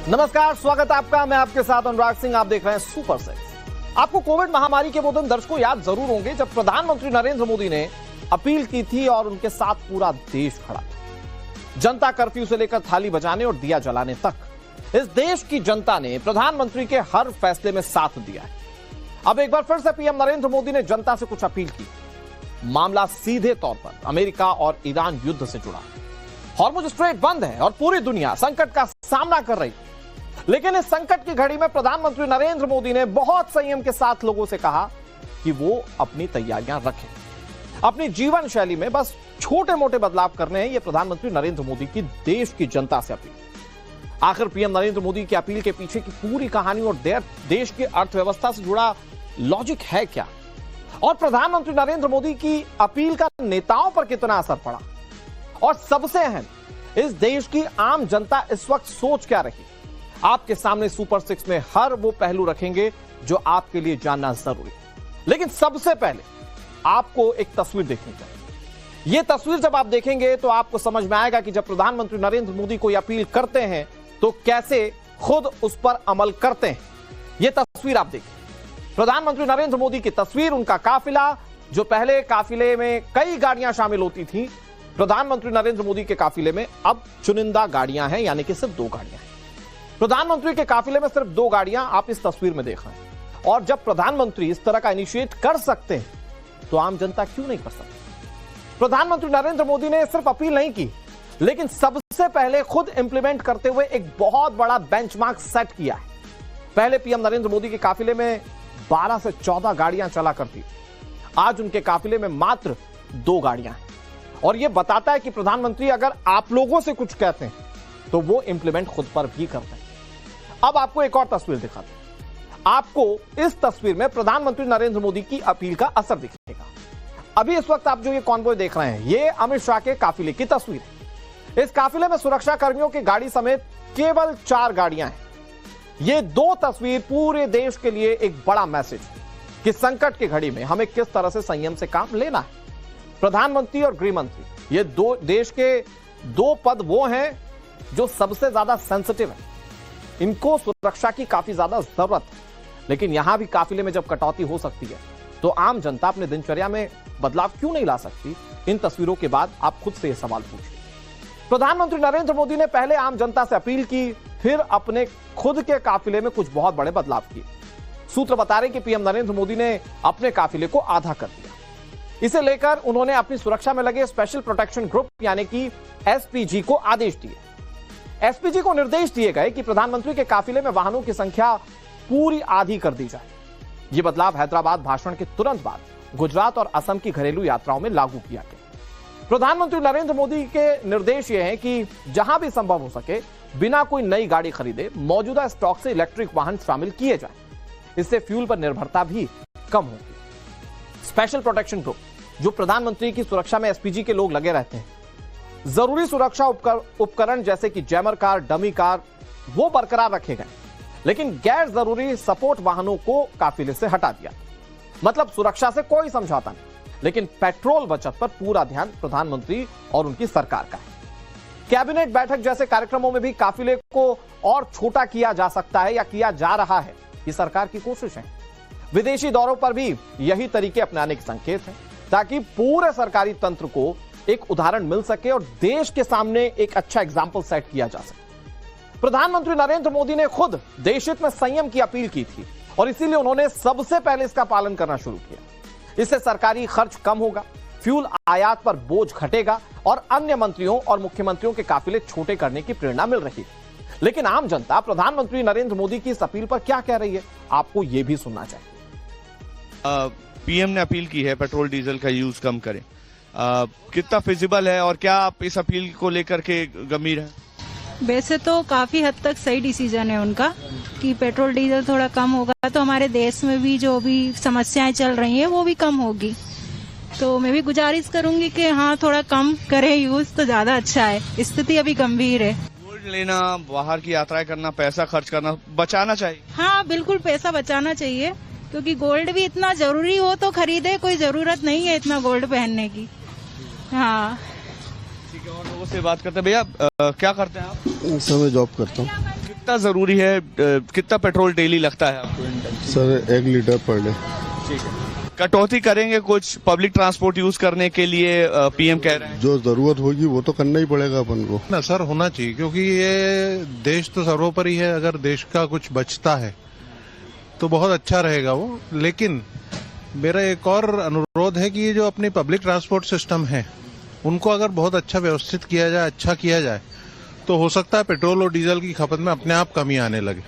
नमस्कार, स्वागत है आपका। मैं आपके साथ अनुराग सिंह। आप देख रहे हैं सुपर सेक्स। आपको कोविड महामारी के वो दिन दर्शकों याद जरूर होंगे जब प्रधानमंत्री नरेंद्र मोदी ने अपील की थी और उनके साथ पूरा देश खड़ा था। जनता कर्फ्यू से लेकर थाली बजाने और दिया जलाने तक इस देश की जनता ने प्रधानमंत्री के हर फैसले में साथ दिया है। अब एक बार फिर से पीएम नरेंद्र मोदी ने जनता से कुछ अपील की। मामला सीधे तौर पर अमेरिका और ईरान युद्ध से जुड़ा। हॉर्मुज स्ट्रेट बंद है और पूरी दुनिया संकट का सामना कर रही है। लेकिन इस संकट की घड़ी में प्रधानमंत्री नरेंद्र मोदी ने बहुत संयम के साथ लोगों से कहा कि वो अपनी तैयारियां रखें। अपनी जीवन शैली में बस छोटे मोटे बदलाव करने हैं। ये प्रधानमंत्री नरेंद्र मोदी की देश की जनता से अपील। आखिर पीएम नरेंद्र मोदी की अपील के पीछे की पूरी कहानी और देश की अर्थव्यवस्था से जुड़ा लॉजिक है क्या, और प्रधानमंत्री नरेंद्र मोदी की अपील का नेताओं पर कितना असर पड़ा, और सबसे अहम, इस देश की आम जनता इस वक्त सोच क्या रही, आपके सामने सुपर सिक्स में हर वो पहलू रखेंगे जो आपके लिए जानना जरूरी है। लेकिन सबसे पहले आपको एक तस्वीर देखनी चाहिए। यह तस्वीर जब आप देखेंगे तो आपको समझ में आएगा कि जब प्रधानमंत्री नरेंद्र मोदी कोई अपील करते हैं तो कैसे खुद उस पर अमल करते हैं। यह तस्वीर आप देखिए, प्रधानमंत्री नरेंद्र मोदी की तस्वीर, उनका काफिला। जो पहले काफिले में कई गाड़ियां शामिल होती थी, प्रधानमंत्री नरेंद्र मोदी के काफिले में अब चुनिंदा गाड़ियां हैं, यानी कि सिर्फ 2 गाड़ियां हैं। प्रधानमंत्री के काफिले में सिर्फ 2 गाड़ियां आप इस तस्वीर में देख रहे हैं। और जब प्रधानमंत्री इस तरह का इनिशिएट कर सकते हैं तो आम जनता क्यों नहीं कर सकती। प्रधानमंत्री नरेंद्र मोदी ने सिर्फ अपील नहीं की, लेकिन सबसे पहले खुद इंप्लीमेंट करते हुए एक बहुत बड़ा बेंचमार्क सेट किया है। पहले पीएम नरेंद्र मोदी के काफिले में 12 से 14 गाड़ियां चला करती, आज उनके काफिले में मात्र 2 गाड़ियां हैं। और यह बताता है कि प्रधानमंत्री अगर आप लोगों से कुछ कहते हैं तो वो इंप्लीमेंट खुद पर भी करते हैं। अब आपको एक और तस्वीर दिखाते हैं। आपको इस तस्वीर में प्रधानमंत्री नरेंद्र मोदी की अपील का असर दिखेगा। अभी इस वक्त आप जो ये कॉन्वॉय देख रहे हैं, ये अमित शाह के काफिले की तस्वीर है। इस काफिले में सुरक्षा कर्मियों की गाड़ी समेत केवल 4 गाड़ियां हैं। ये 2 तस्वीर पूरे देश के लिए एक बड़ा मैसेज है कि संकट की घड़ी में हमें किस तरह से संयम से काम लेना है। प्रधानमंत्री और गृह मंत्री, ये 2 देश के 2 पद वो हैं जो सबसे ज्यादा सेंसिटिव है। इनको सुरक्षा की काफी ज्यादा जरूरत है। लेकिन यहां भी काफिले में जब कटौती हो सकती है तो आम जनता अपने दिनचर्या में बदलाव क्यों नहीं ला सकती। इन तस्वीरों के बाद आप खुद से यह सवाल पूछिए। प्रधानमंत्री नरेंद्र मोदी ने पहले आम जनता से अपील की, फिर अपने खुद के काफिले में कुछ बहुत बड़े बदलाव किए। सूत्र बता रहे कि पीएम नरेंद्र मोदी ने अपने काफिले को आधा कर दिया। इसे लेकर उन्होंने अपनी सुरक्षा में लगे स्पेशल प्रोटेक्शन ग्रुप यानी कि एसपीजी को आदेश दिए। एसपीजी को निर्देश दिए गए कि प्रधानमंत्री के काफिले में वाहनों की संख्या पूरी आधी कर दी जाए। यह बदलाव हैदराबाद भाषण के तुरंत बाद गुजरात और असम की घरेलू यात्राओं में लागू किया गया। प्रधानमंत्री नरेंद्र मोदी के निर्देश ये हैं कि जहां भी संभव हो सके बिना कोई नई गाड़ी खरीदे मौजूदा स्टॉक से इलेक्ट्रिक वाहन शामिल किए जाएं। इससे फ्यूल पर निर्भरता भी कम होगी। स्पेशल प्रोटेक्शन ग्रुप, जो प्रधानमंत्री की सुरक्षा में एसपीजी के लोग लगे रहते हैं, जरूरी सुरक्षा उपकरण जैसे कि जैमर कार, डमी कार, वो बरकरार रखे गए, लेकिन गैर जरूरी सपोर्ट वाहनों को काफिले से हटा दिया। मतलब सुरक्षा से कोई समझौता नहीं, लेकिन पेट्रोल बचत पर पूरा ध्यान प्रधानमंत्री और उनकी सरकार का है। कैबिनेट बैठक जैसे कार्यक्रमों में भी काफिले को और छोटा किया जा सकता है या किया जा रहा है। ये सरकार की कोशिश है। विदेशी दौरों पर भी यही तरीके अपनाने के संकेत हैं, ताकि पूरे सरकारी तंत्र को एक उदाहरण मिल सके और देश के सामने एक अच्छा एग्जाम्पल सेट किया जा सके। प्रधानमंत्री नरेंद्र मोदी ने खुद देशहित में संयम की अपील की थी और इसीलिए उन्होंने सबसे पहले इसका पालन करना शुरू किया। इससे सरकारी खर्च कम होगा, फ्यूल आयात पर बोझ घटेगा और अन्य मंत्रियों और मुख्यमंत्रियों के काफिले छोटे करने की प्रेरणा मिल रही है। लेकिन आम जनता प्रधानमंत्री नरेंद्र मोदी की इस अपील पर क्या कह रही है, आपको यह भी सुनना चाहिए। पीएम ने अपील की है पेट्रोल डीजल का यूज कम करें। कितना फिजिबल है और क्या आप इस अपील को लेकर के गंभीर हैं? वैसे तो काफी हद तक सही डिसीजन है उनका कि पेट्रोल डीजल थोड़ा कम होगा तो हमारे देश में भी जो भी समस्याएं चल रही हैं वो भी कम होगी। तो मैं भी गुजारिश करूंगी कि हाँ, थोड़ा कम करें यूज तो ज्यादा अच्छा है। स्थिति अभी गंभीर है। गोल्ड लेना, बाहर की यात्राएं करना, पैसा खर्च करना बचाना चाहिए। हाँ, बिल्कुल पैसा बचाना चाहिए, क्योंकि गोल्ड भी इतना जरूरी हो तो खरीदे, कोई जरूरत नहीं है इतना गोल्ड पहनने की। हाँ, ठीक है। और लोगों से बात करते हैं। भैया क्या करते हैं आप? सर मैं जॉब करता हूँ। कितना जरूरी है, कितना पेट्रोल डेली लगता है आपको? Sir 1 litre per day. ठीक है, कटौती करेंगे कुछ पब्लिक ट्रांसपोर्ट यूज करने के लिए? पीएम कह रहे हैं जो जरूरत होगी वो तो करना ही पड़ेगा अपन को ना सर, होना चाहिए, क्योंकि ये देश तो सर्वोपरि है। अगर देश का कुछ बचता है तो बहुत अच्छा रहेगा वो। लेकिन मेरा एक और अनुरोध है कि ये जो अपनी पब्लिक ट्रांसपोर्ट सिस्टम है उनको अगर बहुत अच्छा व्यवस्थित किया जाए, अच्छा किया जाए, तो हो सकता है पेट्रोल और डीजल की खपत में अपने आप कमी आने लगे।